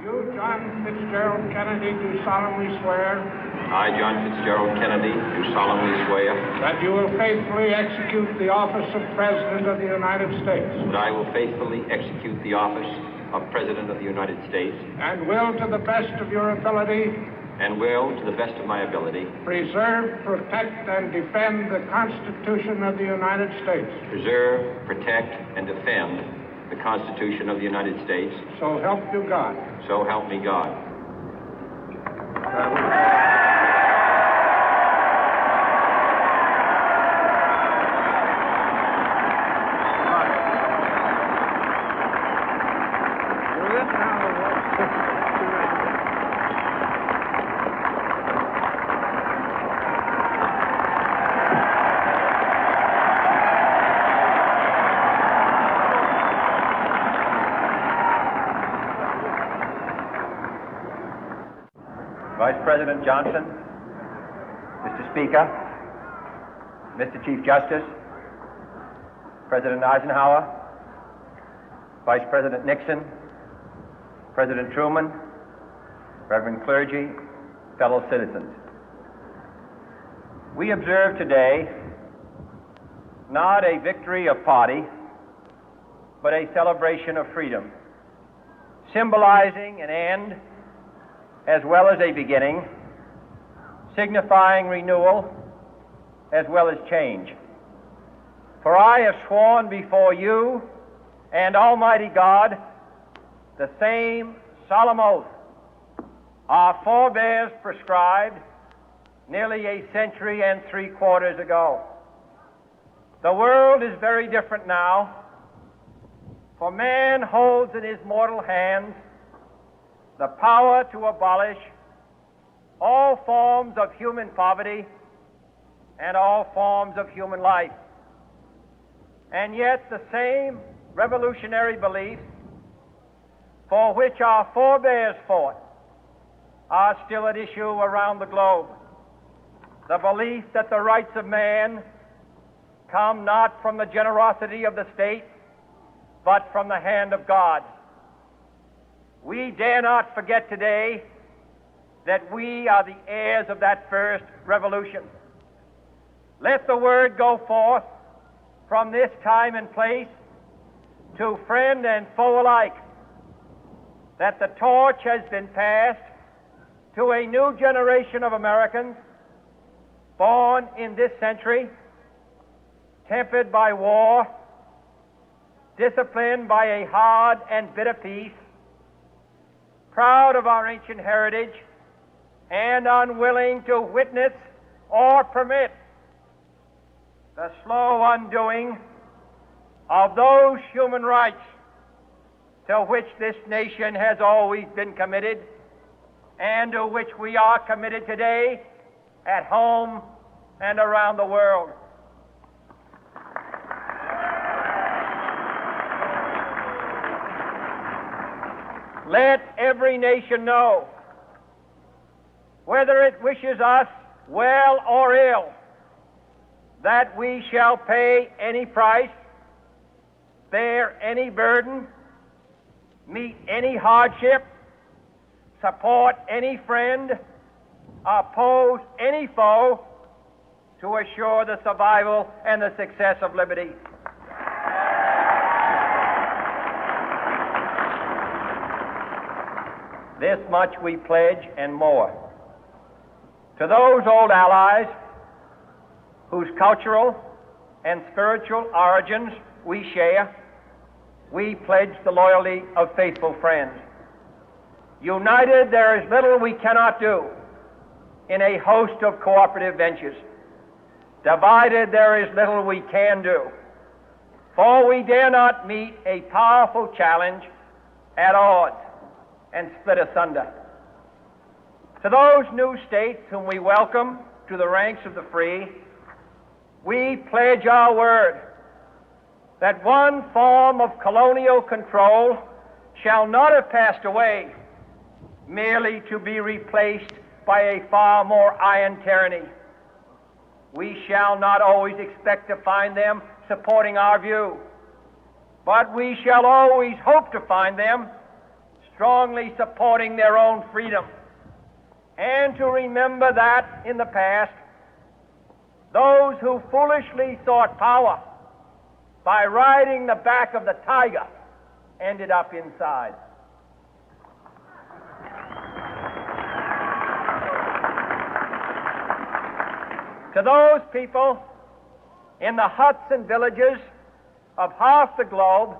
You, John Fitzgerald Kennedy, do solemnly swear. I, John Fitzgerald Kennedy, do solemnly swear. That you will faithfully execute the office of President of the United States. That I will faithfully execute the office of President of the United States. And will, to the best of your ability. And will, to the best of my ability. Preserve, protect, and defend the Constitution of the United States. Preserve, protect, and defend the Constitution of the United States. So help you God. So help me God. Vice President Johnson, Mr. Speaker, Mr. Chief Justice, President Eisenhower, Vice President Nixon, President Truman, Reverend clergy, fellow citizens. We observe today not a victory of party, but a celebration of freedom, symbolizing an end as well as a beginning, signifying renewal as well as change. For I have sworn before you and Almighty God the same solemn oath our forebears prescribed nearly a century and 3/4 ago. The world is very different now, for man holds in his mortal hands the power to abolish all forms of human poverty and all forms of human life. And yet the same revolutionary beliefs for which our forebears fought are still at issue around the globe. The belief that the rights of man come not from the generosity of the state, but from the hand of God. We dare not forget today that we are the heirs of that first revolution. Let the word go forth from this time and place to friend and foe alike that the torch has been passed to a new generation of Americans born in this century, tempered by war, disciplined by a hard and bitter peace, proud of our ancient heritage, and unwilling to witness or permit the slow undoing of those human rights to which this nation has always been committed and to which we are committed today at home and around the world. Let every nation know, whether it wishes us well or ill, that we shall pay any price, bear any burden, meet any hardship, support any friend, oppose any foe to assure the survival and the success of liberty. This much we pledge and more. To those old allies whose cultural and spiritual origins we share, we pledge the loyalty of faithful friends. United, there is little we cannot do in a host of cooperative ventures. Divided, there is little we can do, for we dare not meet a powerful challenge at odds and split asunder. To those new states whom we welcome to the ranks of the free, we pledge our word that one form of colonial control shall not have passed away, merely to be replaced by a far more iron tyranny. We shall not always expect to find them supporting our view, but we shall always hope to find them strongly supporting their own freedom, and to remember that in the past, those who foolishly sought power by riding the back of the tiger ended up inside. To those people in the huts and villages of half the globe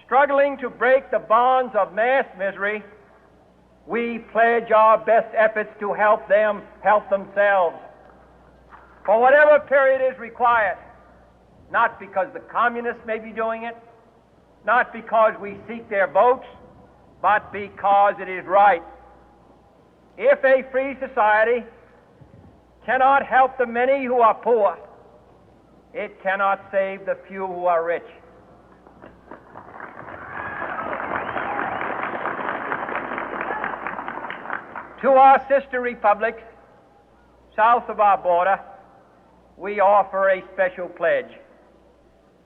struggling to break the bonds of mass misery, we pledge our best efforts to help them help themselves for whatever period is required, not because the communists may be doing it, not because we seek their votes, but because it is right. If a free society cannot help the many who are poor, it cannot save the few who are rich. To our sister republics south of our border, we offer a special pledge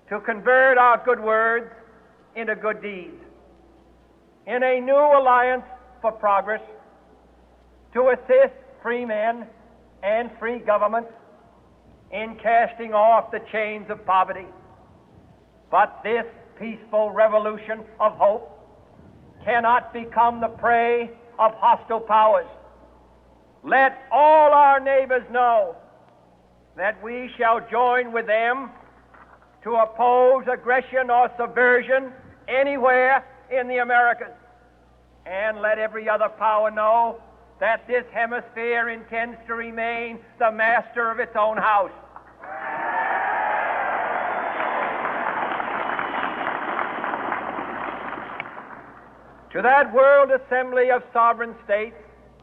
to convert our good words into good deeds, in a new alliance for progress, to assist free men and free governments in casting off the chains of poverty. But this peaceful revolution of hope cannot become the prey of hostile powers. Let all our neighbors know that we shall join with them to oppose aggression or subversion anywhere in the Americas. And let every other power know that this hemisphere intends to remain the master of its own house. To that World Assembly of Sovereign States,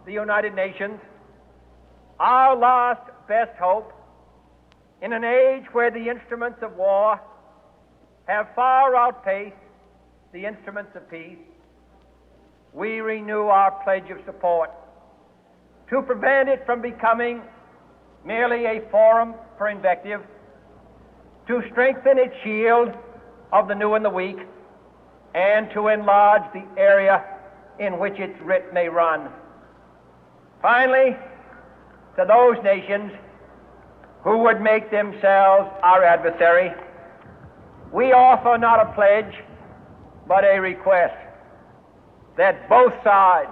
the United Nations, our last best hope, in an age where the instruments of war have far outpaced the instruments of peace, we renew our pledge of support to prevent it from becoming merely a forum for invective, to strengthen its shield of the new and the weak, and to enlarge the area in which its writ may run. Finally, to those nations who would make themselves our adversary, we offer not a pledge, but a request that both sides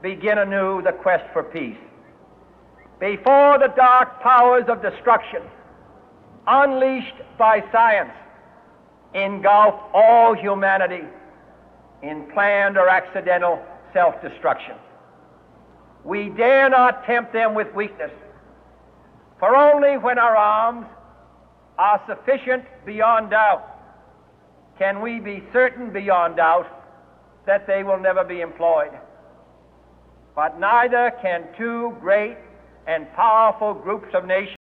begin anew the quest for peace. Before the dark powers of destruction, unleashed by science, engulf all humanity in planned or accidental self-destruction, we dare not tempt them with weakness, for only when our arms are sufficient beyond doubt can we be certain beyond doubt that they will never be employed. But neither can two great and powerful groups of nations